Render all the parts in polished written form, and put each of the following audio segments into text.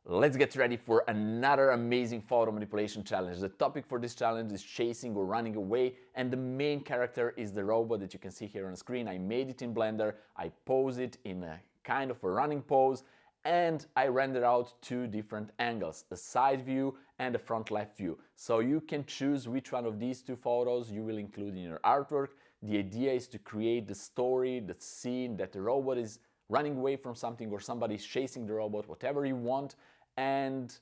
Let's get ready for another amazing photo manipulation challenge. The topic for this challenge is chasing or running away, and the main character is the robot that you can see here on the screen. I made it in Blender, I pose it in a kind of a running pose, and I render out two different angles, a side view and a front left view. So you can choose which one of these two photos you will include in your artwork. The idea is to create the story, the scene that the robot is running away from something or somebody is chasing the robot, whatever you want. And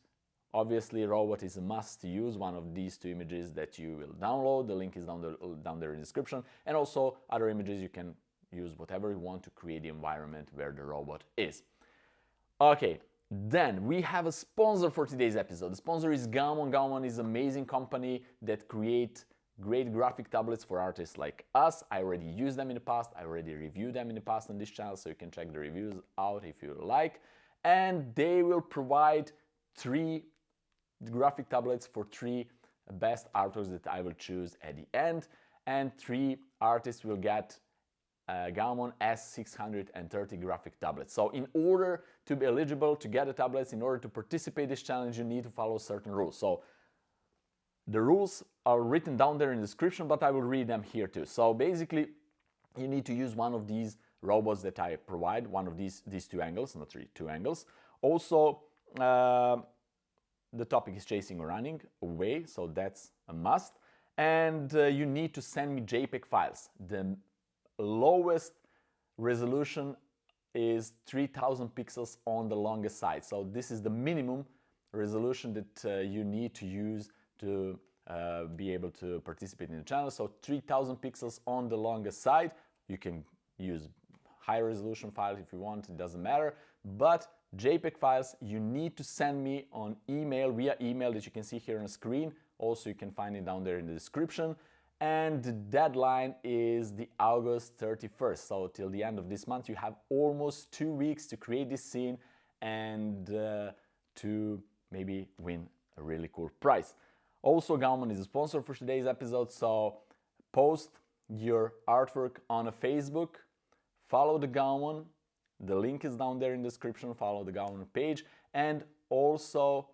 obviously robot is a must to use, one of these two images that you will download. The link is down there in the description. And also other images, you can use whatever you want to create the environment where the robot is. Okay, then we have a sponsor for today's episode. The sponsor is Gaumon. Gaumon is an amazing company that create great graphic tablets for artists like us. I already used them in the past. I already reviewed them in the past on this channel, so you can check the reviews out if you like. And they will provide 3 graphic tablets for 3 best artworks that I will choose at the end. And 3 artists will get Gaumon S630 graphic tablets. So in order to be eligible to get the tablets, in order to participate in this challenge, you need to follow certain rules. So the rules are written down there in the description, but I will read them here too. So basically, you need to use one of these robots that I provide, one of these 2 angles, not 3, 2 angles. Also, the topic is chasing or running away, so that's a must. And you need to send me JPEG files. The lowest resolution is 3000 pixels on the longest side. So this is the minimum resolution that you need to use to be able to participate in the channel. So 3000 pixels on the longest side. You can use high resolution files if you want, it doesn't matter. But JPEG files you need to send me on email, via email that you can see here on the screen. Also, you can find it down there in the description. And the deadline is the August 31st. So till the end of this month, you have almost 2 weeks to create this scene and to maybe win a really cool prize. Also, Gaumon is a sponsor for today's episode, so post your artwork on a Facebook, follow the Gaumon, the link is down there in the description, follow the Gaumon page, and also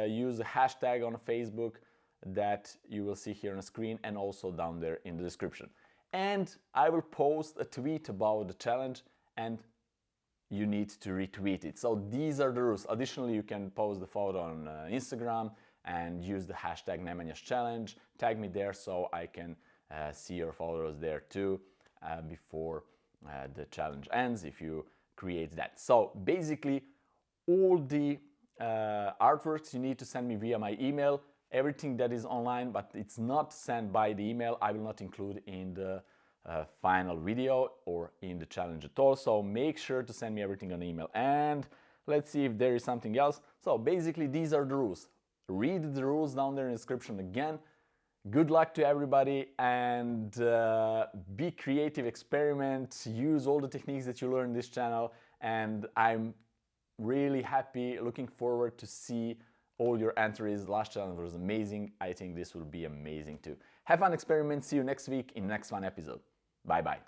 use a hashtag on Facebook that you will see here on the screen and also down there in the description. And I will post a tweet about the challenge and you need to retweet it. So these are the rules. Additionally, you can post the photo on Instagram and use the hashtag nemanjaschallenge. Tag me there so I can see your photos there too before the challenge ends if you create that. So basically all the artworks you need to send me via my email. Everything that is online but it's not sent by the email, I will not include in the final video or in the challenge at all. So make sure to send me everything on email. And let's see if there is something else. So basically these are the rules. Read the rules down there in the description again. Good luck to everybody and be creative, experiment, use all the techniques that you learn in this channel. And I'm really happy, looking forward to see all your entries. Last challenge was amazing. I think this will be amazing too. Have fun, experiment. See you next week in the next one episode. Bye bye.